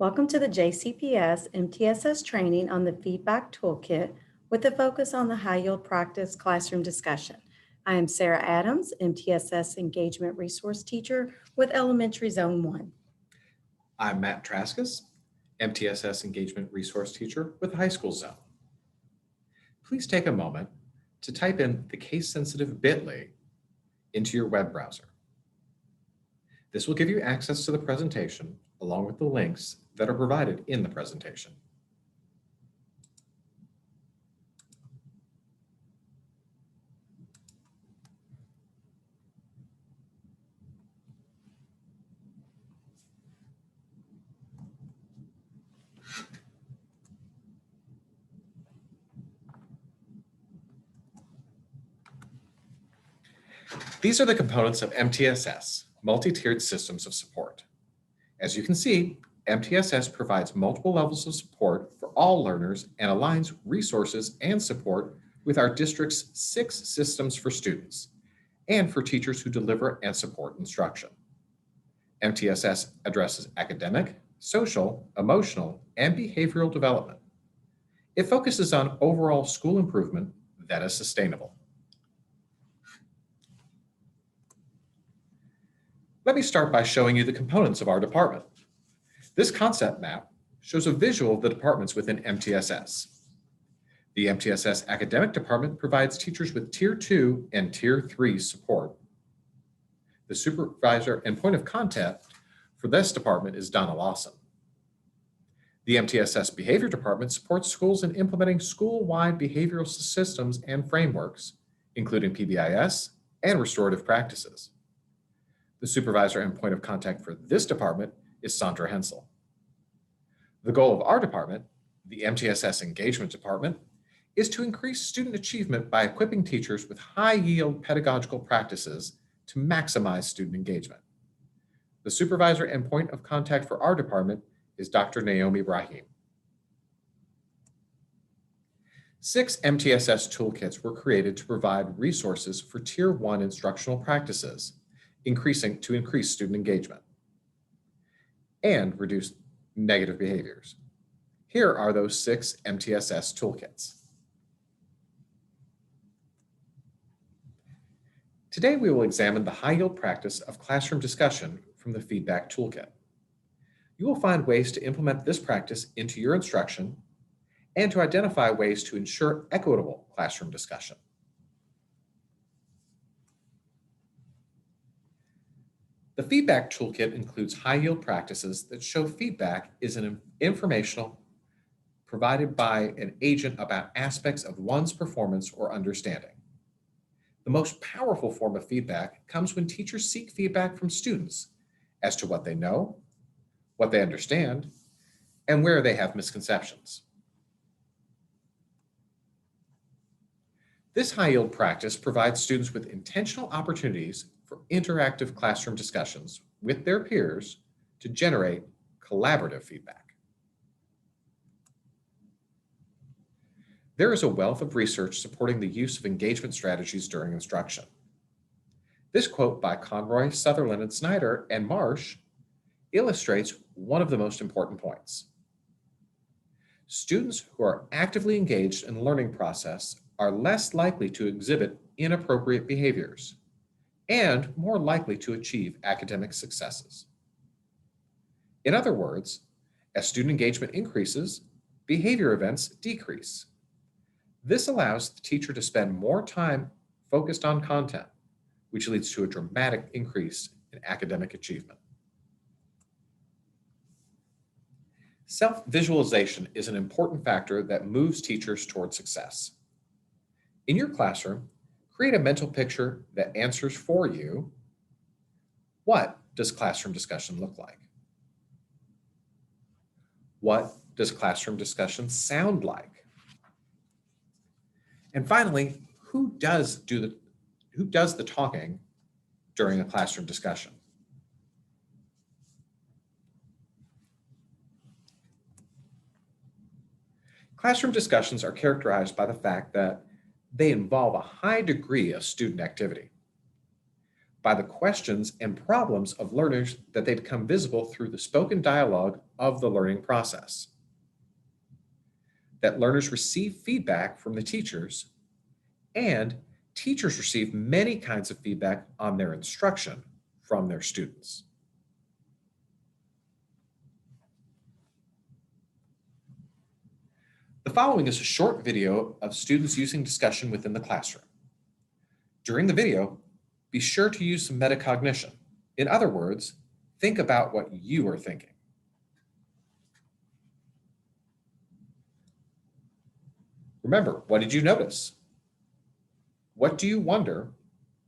Welcome to the JCPS MTSS training on the Feedback Toolkit with a focus on the High Yield Practice classroom discussion. I am Sarah Adams, MTSS Engagement Resource Teacher with Elementary Zone 1. I'm Matt Traskus, MTSS Engagement Resource Teacher with High School Zone. Please take a moment to type in the case-sensitive bit.ly into your web browser. This will give you access to the presentation along with the links that are provided in the presentation. These are the components of MTSS, multi-tiered systems of support. As you can see, MTSS provides multiple levels of support for all learners and aligns resources and support with our district's 6 systems for students and for teachers who deliver and support instruction. MTSS addresses academic, social, emotional, and behavioral development. It focuses on overall school improvement that is sustainable. Let me start by showing you the components of our department. This concept map shows a visual of the departments within MTSS. The MTSS Academic Department provides teachers with Tier 2 and Tier 3 support. The supervisor and point of contact for this department is Donna Lawson. The MTSS Behavior Department supports schools in implementing school-wide behavioral systems and frameworks, including PBIS and restorative practices. The supervisor and point of contact for this department is Sandra Hensel. The goal of our department, the MTSS Engagement Department, is to increase student achievement by equipping teachers with high-yield pedagogical practices to maximize student engagement. The supervisor and point of contact for our department is Dr. Naomi Brahim. 6 MTSS toolkits were created to provide resources for Tier 1 instructional practices, to increase student engagement and reduce negative behaviors. Here are those 6 MTSS toolkits. Today, we will examine the high-yield practice of classroom discussion from the Feedback Toolkit. You will find ways to implement this practice into your instruction and to identify ways to ensure equitable classroom discussion. The Feedback Toolkit includes high-yield practices that show feedback is an informational provided by an agent about aspects of one's performance or understanding. The most powerful form of feedback comes when teachers seek feedback from students as to what they know, what they understand, and where they have misconceptions. This high-yield practice provides students with intentional opportunities for interactive classroom discussions with their peers to generate collaborative feedback. There is a wealth of research supporting the use of engagement strategies during instruction. This quote by Conroy, Sutherland, and Snyder and Marsh illustrates one of the most important points. Students who are actively engaged in the learning process are less likely to exhibit inappropriate behaviors and more likely to achieve academic successes. In other words, as student engagement increases, behavior events decrease. This allows the teacher to spend more time focused on content, which leads to a dramatic increase in academic achievement. Self-visualization is an important factor that moves teachers toward success. In your classroom, create a mental picture that answers for you, what does classroom discussion look like? What does classroom discussion sound like? And finally, who does the talking during a classroom discussion? Classroom discussions are characterized by the fact that they involve a high degree of student activity. by the questions and problems of learners that they become visible through the spoken dialogue of the learning process. That learners receive feedback from the teachers, and teachers receive many kinds of feedback on their instruction from their students. The following is a short video of students using discussion within the classroom. During the video, be sure to use some metacognition. In other words, think about what you are thinking. Remember, what did you notice? What do you wonder?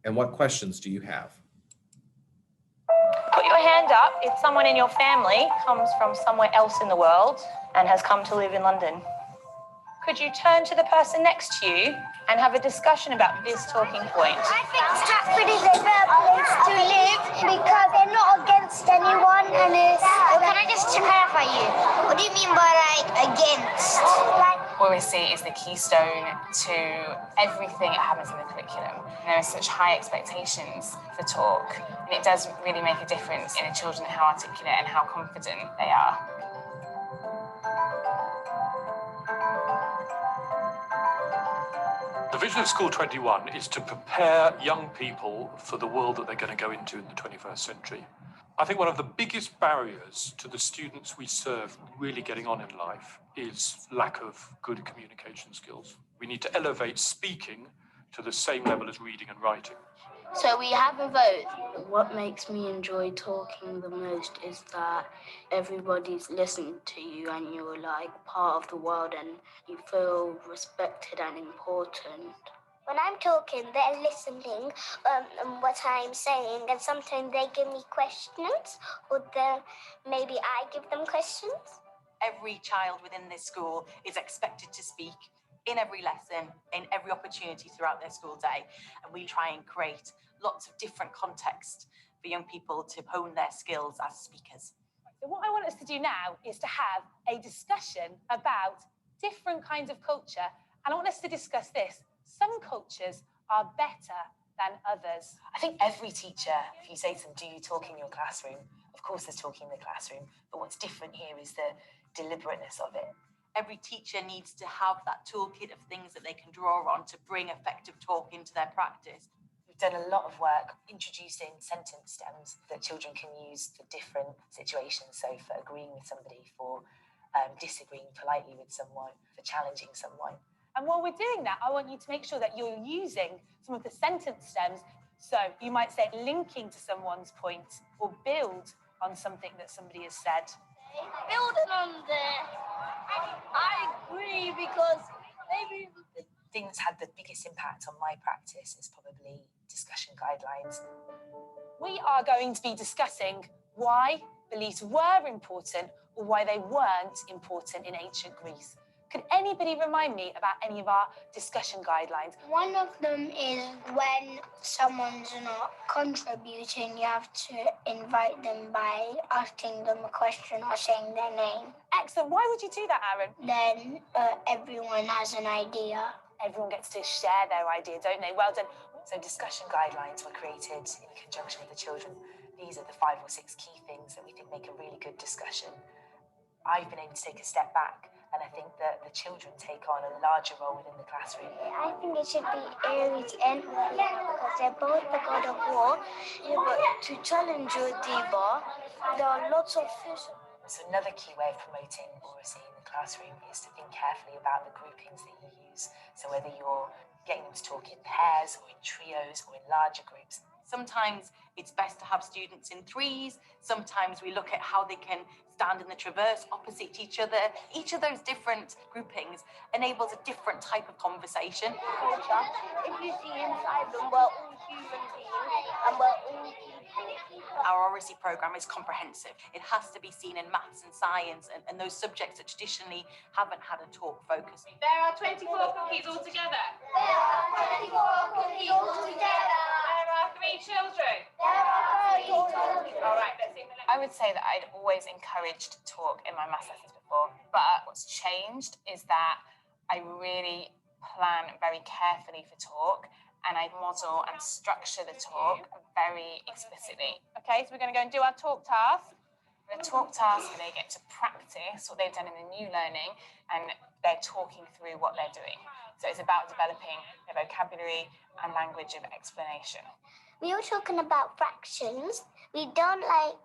And what questions do you have? Put your hand up if someone in your family comes from somewhere else in the world and has come to live in London. Could you turn to the person next to you and have a discussion about this talking point? I think Stratford is a better place to live because they're not against anyone and it's... Can I just clarify you? What do you mean by against? Literacy is the keystone to everything that happens in the curriculum. There are such high expectations for talk, and it does really make a difference in the children how articulate and how confident they are. The vision of School 21 is to prepare young people for the world that they're going to go into in the 21st century. I think one of the biggest barriers to the students we serve really getting on in life is lack of good communication skills. We need to elevate speaking to the same level as reading and writing. So we have a vote. What makes me enjoy talking the most is that everybody's listening to you and you're like part of the world and you feel respected and important. When I'm talking, they're listening what I'm saying, and sometimes they give me questions, or maybe I give them questions. Every child within this school is expected to speak in every lesson, in every opportunity throughout their school day, and we try and create lots of different contexts for young people to hone their skills as speakers. So what I want us to do now is to have a discussion about different kinds of culture, and I want us to discuss this. Some cultures are better than others. I think every teacher, if you say to them, do you talk in your classroom? Of course there's talking in the classroom, but what's different here is the deliberateness of it. Every teacher needs to have that toolkit of things that they can draw on to bring effective talk into their practice. We've done a lot of work introducing sentence stems that children can use for different situations. So for agreeing with somebody, for disagreeing politely with someone, for challenging someone. And while we're doing that, I want you to make sure that you're using some of the sentence stems. So you might say linking to someone's point or build on something that somebody has said. Building on there, I agree because maybe... The thing that's had the biggest impact on my practice is probably discussion guidelines. We are going to be discussing why beliefs were important or why they weren't important in ancient Greece. Could anybody remind me about any of our discussion guidelines? One of them is when someone's not contributing, you have to invite them by asking them a question or saying their name. Excellent. Why would you do that, Aaron? Then everyone has an idea. Everyone gets to share their idea, don't they? Well done. So discussion guidelines were created in conjunction with the children. These are the 5 or 6 key things that we think make a really good discussion. I've been able to take a step back, and I think that the children take on a larger role within the classroom. I think it should be Aries and Athena because they're both the god of war. Yeah, but to challenge your diva, there are lots of fish. So another key way of promoting literacy in the classroom is to think carefully about the groupings that you use. So whether you're getting them to talk in pairs or in trios or in larger groups. Sometimes it's best to have students in threes. Sometimes we look at how they can stand in the traverse opposite each other. Each of those different groupings enables a different type of conversation. If you see inside them, we're all human beings and we're all people. Our oracy programme is comprehensive. It has to be seen in maths and science and those subjects that traditionally haven't had a talk focus. There are 24 cookies altogether. There are 24 cookies altogether. There are 3 children. There are 3 children. All right, let's see the next. I would say that I'd always encouraged talk in my maths lessons before, but what's changed is that I really plan very carefully for talk, and I model and structure the talk very explicitly. Okay, so we're going to go and do our talk task. The talk task, they get to practice what they've done in the new learning, and they're talking through what they're doing. So it's about developing their vocabulary and language of explanation. We were talking about fractions. We done like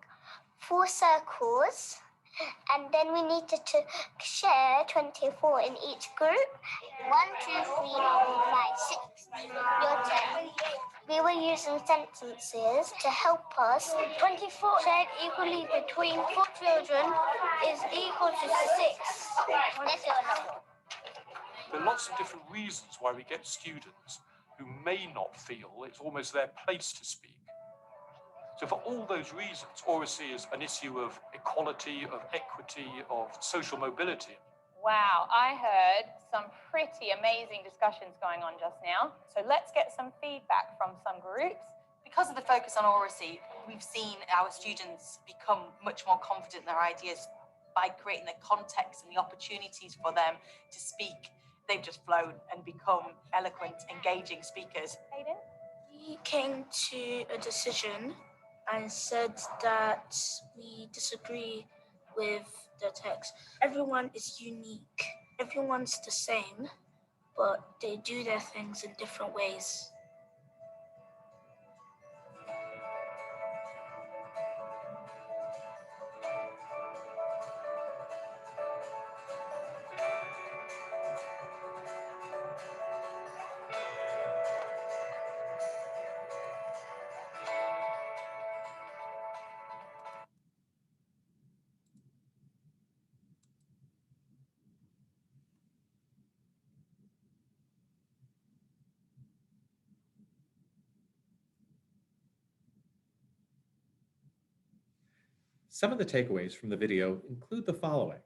4 circles, and then we needed to share 24 in each group. 1, 2, 3, 4, 5, 6. Your turn. We were using sentences to help us. 24 shared equally between 4 children is equal to 6. Let's do another. There are lots of different reasons why we get students who may not feel it's almost their place to speak. So for all those reasons, oracy is an issue of equality, of equity, of social mobility. Wow, I heard some pretty amazing discussions going on just now. So let's get some feedback from some groups. Because of the focus on oracy, we've seen our students become much more confident in their ideas by creating the context and the opportunities for them to speak. They've just flown and become eloquent, engaging speakers. Hayden? We came to a decision and said that we disagree with the text. Everyone is unique. Everyone's the same, but they do their things in different ways. Some of the takeaways from the video include the following.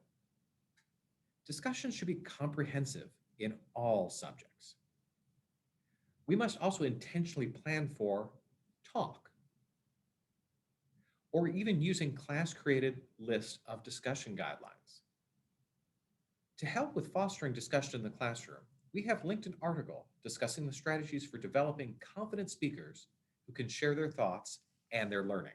Discussion should be comprehensive in all subjects. We must also intentionally plan for talk, or even using class-created lists of discussion guidelines. To help with fostering discussion in the classroom, we have linked an article discussing the strategies for developing confident speakers who can share their thoughts and their learning.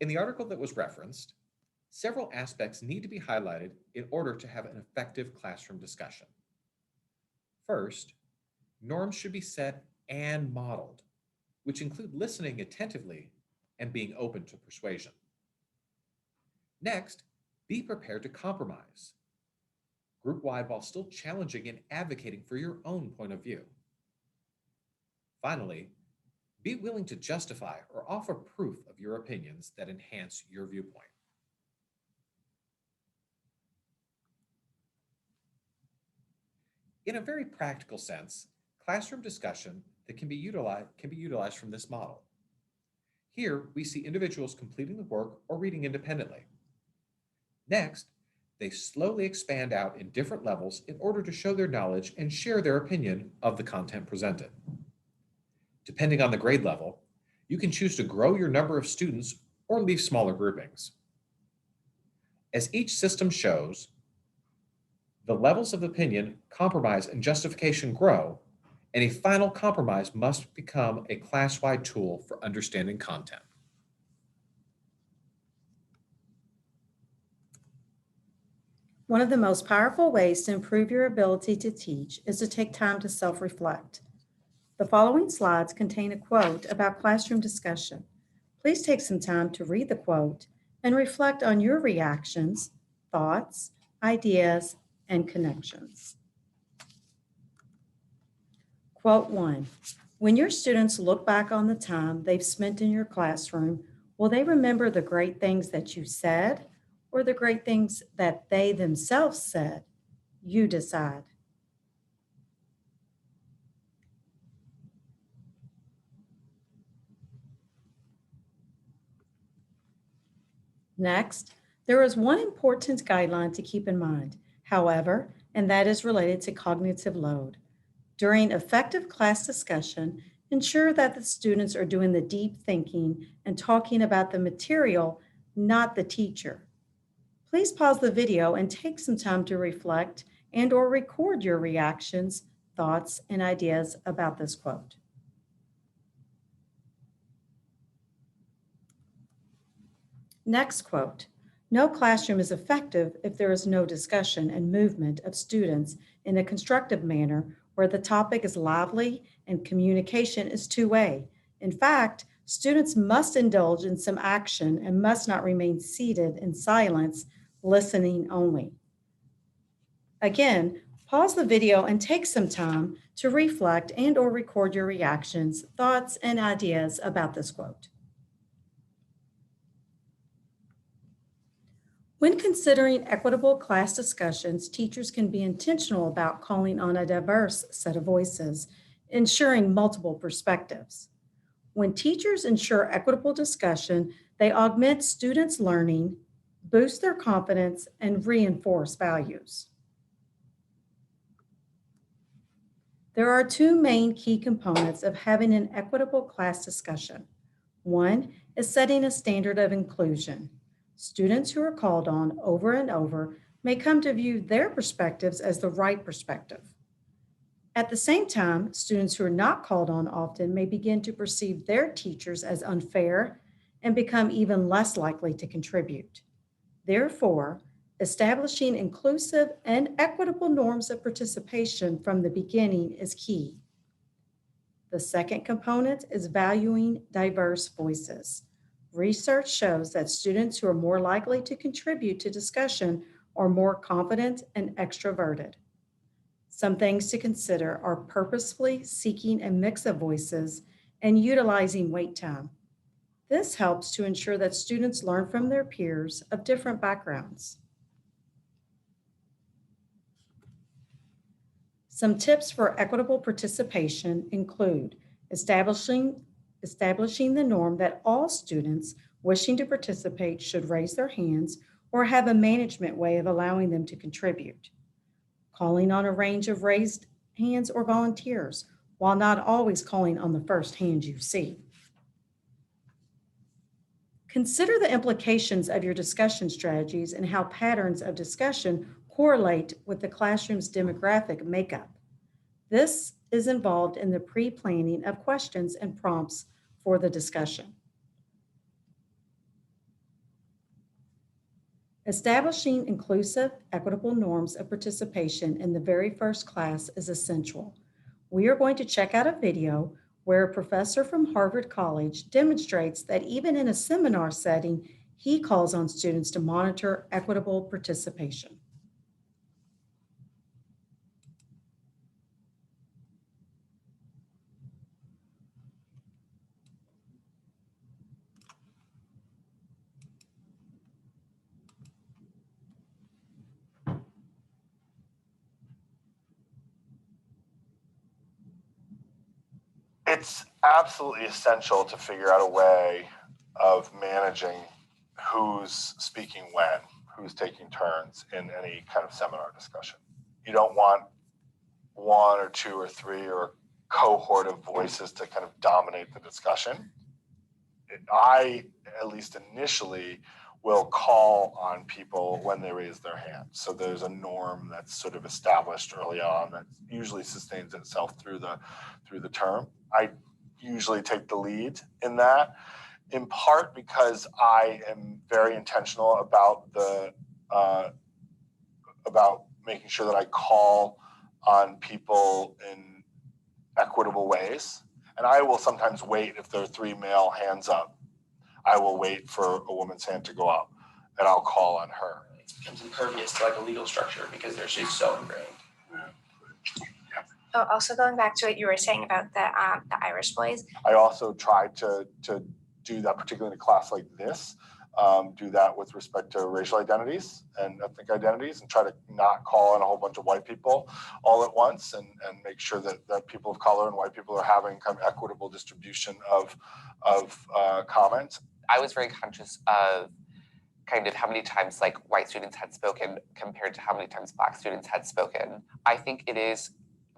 In the article that was referenced, several aspects need to be highlighted in order to have an effective classroom discussion. First, norms should be set and modeled, which include listening attentively and being open to persuasion. Next, be prepared to compromise, group-wide while still challenging and advocating for your own point of view. Finally, be willing to justify or offer proof of your opinions that enhance your viewpoint. In a very practical sense, classroom discussion that can be utilized from this model. Here, we see individuals completing the work or reading independently. Next, they slowly expand out in different levels in order to show their knowledge and share their opinion of the content presented. Depending on the grade level, you can choose to grow your number of students or leave smaller groupings. As each system shows, the levels of opinion, compromise, and justification grow, and a final compromise must become a class-wide tool for understanding content. One of the most powerful ways to improve your ability to teach is to take time to self-reflect. The following slides contain a quote about classroom discussion. Please take some time to read the quote and reflect on your reactions, thoughts, ideas, and connections. Quote 1. When your students look back on the time they've spent in your classroom, will they remember the great things that you said or the great things that they themselves said? You decide. Next, there is one important guideline to keep in mind, however, and that is related to cognitive load. During effective class discussion, Ensure that the students are doing the deep thinking and talking about the material, not the teacher. Please pause the video and take some time to reflect and/or record your reactions, thoughts, and ideas about this quote. Next quote. No classroom is effective if there is no discussion and movement of students in a constructive manner where the topic is lively and communication is two-way. In fact, students must indulge in some action and must not remain seated in silence, listening only. Again, pause the video and take some time to reflect and/or record your reactions, thoughts, and ideas about this quote. When considering equitable class discussions, teachers can be intentional about calling on a diverse set of voices, ensuring multiple perspectives. When teachers ensure equitable discussion, they augment students' learning, boost their confidence, and reinforce values. There are two main key components of having an equitable class discussion. One is setting a standard of inclusion. Students who are called on over and over may come to view their perspectives as the right perspective. At the same time, students who are not called on often may begin to perceive their teachers as unfair and become even less likely to contribute. Therefore, establishing inclusive and equitable norms of participation from the beginning is key. The second component is valuing diverse voices. Research shows that students who are more likely to contribute to discussion are more confident and extroverted. Some things to consider are purposefully seeking a mix of voices and utilizing wait time. This helps to ensure that students learn from their peers of different backgrounds. Some tips for equitable participation include establishing the norm that all students wishing to participate should raise their hands or have a management way of allowing them to contribute. Calling on a range of raised hands or volunteers, while not always calling on the first hand you see. Consider the implications of your discussion strategies and how patterns of discussion correlate with the classroom's demographic makeup. This is involved in the pre-planning of questions and prompts for the discussion. Establishing inclusive, equitable norms of participation in the very first class is essential. We are going to check out a video where a professor from Harvard College demonstrates that even in a seminar setting, he calls on students to monitor equitable participation. It's absolutely essential to figure out a way of managing who's speaking when, who's taking turns in any kind of seminar discussion. You don't want one or two or three or a cohort of voices to kind of dominate the discussion. I, at least initially, will call on people when they raise their hand. So there's a norm that's sort of established early on that usually sustains itself through the term. I usually take the lead in that, in part because I am very intentional about about making sure that I call on people in equitable ways. And I will sometimes wait if there are three male hands up. I will wait for a woman's hand to go up, and I'll call on her. It becomes impervious to like a legal structure because they're just so ingrained. Oh, also going back to what you were saying about the Irish boys. I also try to do that, particularly in a class like this, do that with respect to racial identities and ethnic identities, and try to not call on a whole bunch of white people all at once, and make sure that people of color and white people are having kind of equitable distribution of comments. I was very conscious of kind of how many times like white students had spoken compared to how many times Black students had spoken. I think it is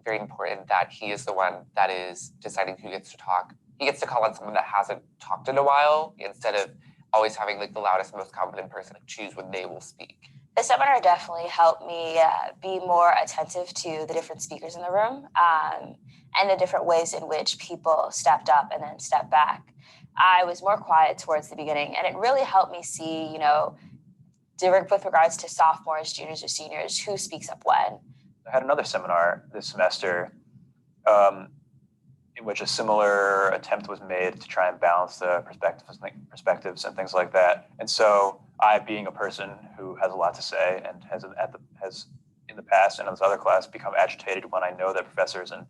very important that he is the one that is deciding who gets to talk. He gets to call on someone that hasn't talked in a while instead of always having like the loudest, most confident person choose when they will speak. The seminar definitely helped me be more attentive to the different speakers in the room and the different ways in which people stepped up and then stepped back. I was more quiet towards the beginning, and it really helped me see, with regards to sophomores, juniors, or seniors, who speaks up when. I had another seminar this semester in which a similar attempt was made to try and balance the perspectives and things like that. And so I, being a person who has a lot to say and has in the past and in this other class become agitated when I know that professors and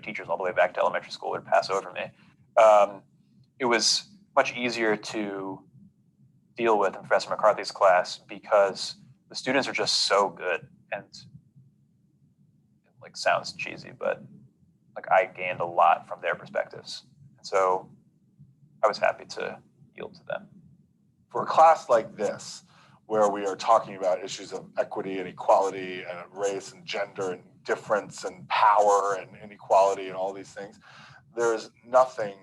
teachers all the way back to elementary school would pass over me. It was much easier to deal with in Professor McCarthy's class because the students are just so good, and it sounds cheesy, but I gained a lot from their perspectives. And so I was happy to yield to them. For a class like this, where we are talking about issues of equity and equality and race and gender and difference and power and inequality and all these things, there's nothing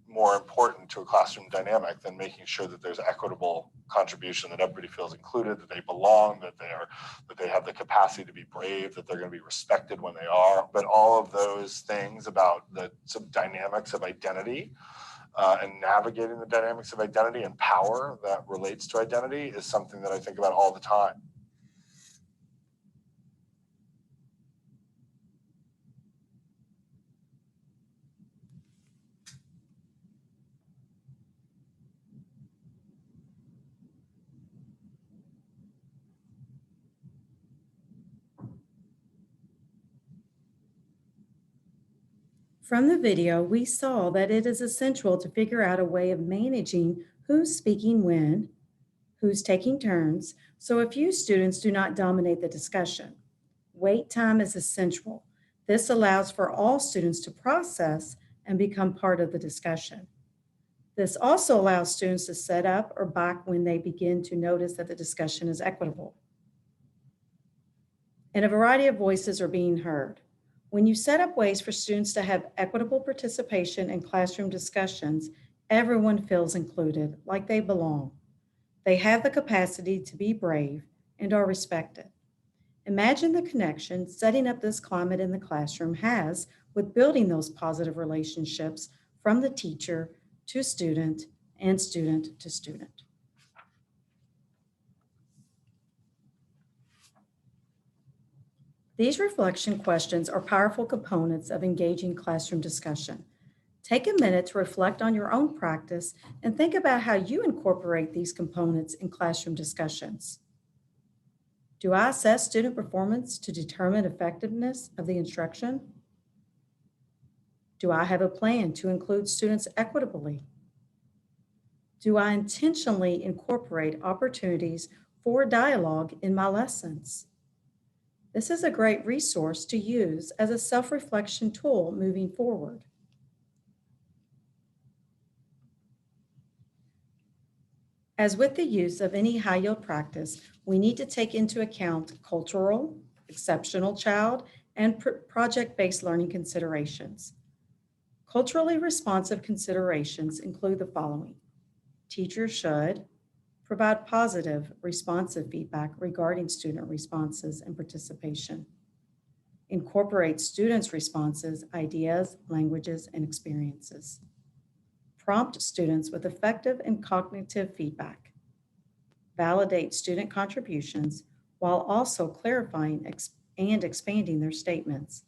more important to a classroom dynamic than making sure that there's equitable contribution, that everybody feels included, that they belong, that they have the capacity to be brave, that they're going to be respected when they are. But all of those things about some dynamics of identity and navigating the dynamics of identity and power that relates to identity is something that I think about all the time. From the video, we saw that it is essential to figure out a way of managing who's speaking when, who's taking turns, so a few students do not dominate the discussion. Wait time is essential. This allows for all students to process and become part of the discussion. This also allows students to set up or back when they begin to notice that the discussion is equitable. And a variety of voices are being heard. When you set up ways for students to have equitable participation in classroom discussions, everyone feels included, like they belong. They have the capacity to be brave and are respected. Imagine the connection setting up this climate in the classroom has with building those positive relationships from the teacher to student and student to student. These reflection questions are powerful components of engaging classroom discussion. Take a minute to reflect on your own practice and think about how you incorporate these components in classroom discussions. Do I assess student performance to determine effectiveness of the instruction? Do I have a plan to include students equitably? Do I intentionally incorporate opportunities for dialogue in my lessons? This is a great resource to use as a self-reflection tool moving forward. As with the use of any high-yield practice, we need to take into account cultural, exceptional child, and project-based learning considerations. Culturally responsive considerations include the following. Teachers should provide positive, responsive feedback regarding student responses and participation. Incorporate students' responses, ideas, languages, and experiences. Prompt students with effective and cognitive feedback. Validate student contributions while also clarifying and expanding their statements.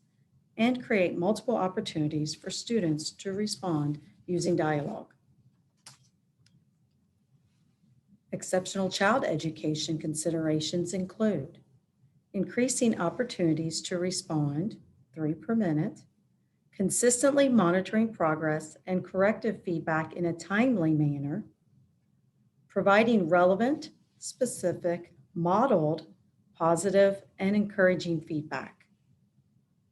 And create multiple opportunities for students to respond using dialogue. Exceptional child education considerations include increasing opportunities to respond, 3 per minute, consistently monitoring progress and corrective feedback in a timely manner, providing relevant, specific, modeled, positive, and encouraging feedback,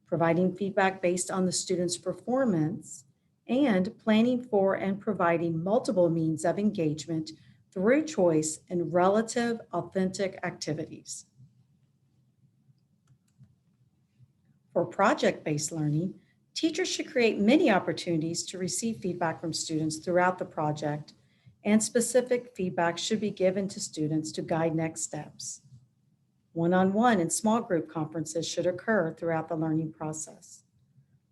providing feedback based on the student's performance, and planning for and providing multiple means of engagement through choice in relative, authentic activities. For project-based learning, teachers should create many opportunities to receive feedback from students throughout the project, and specific feedback should be given to students to guide next steps. One-on-one and small group conferences should occur throughout the learning process.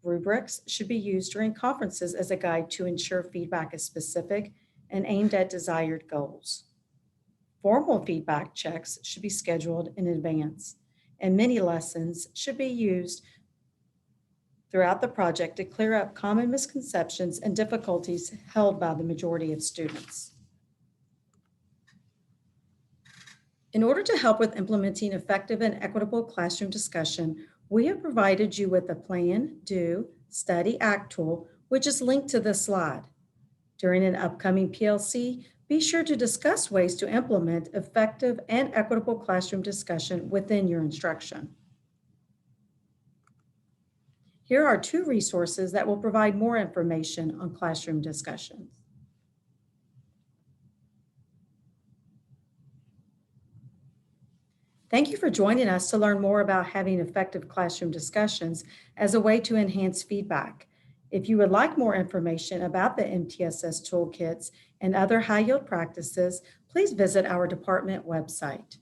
Rubrics should be used during conferences as a guide to ensure feedback is specific and aimed at desired goals. Formal feedback checks should be scheduled in advance, and mini lessons should be used throughout the project to clear up common misconceptions and difficulties held by the majority of students. In order to help with implementing effective and equitable classroom discussion, we have provided you with a plan, do, study, act tool, which is linked to this slide. During an upcoming PLC, be sure to discuss ways to implement effective and equitable classroom discussion within your instruction. Here are 2 resources that will provide more information on classroom discussions. Thank you for joining us to learn more about having effective classroom discussions as a way to enhance feedback. If you would like more information about the MTSS toolkits and other high yield practices, please visit our department website.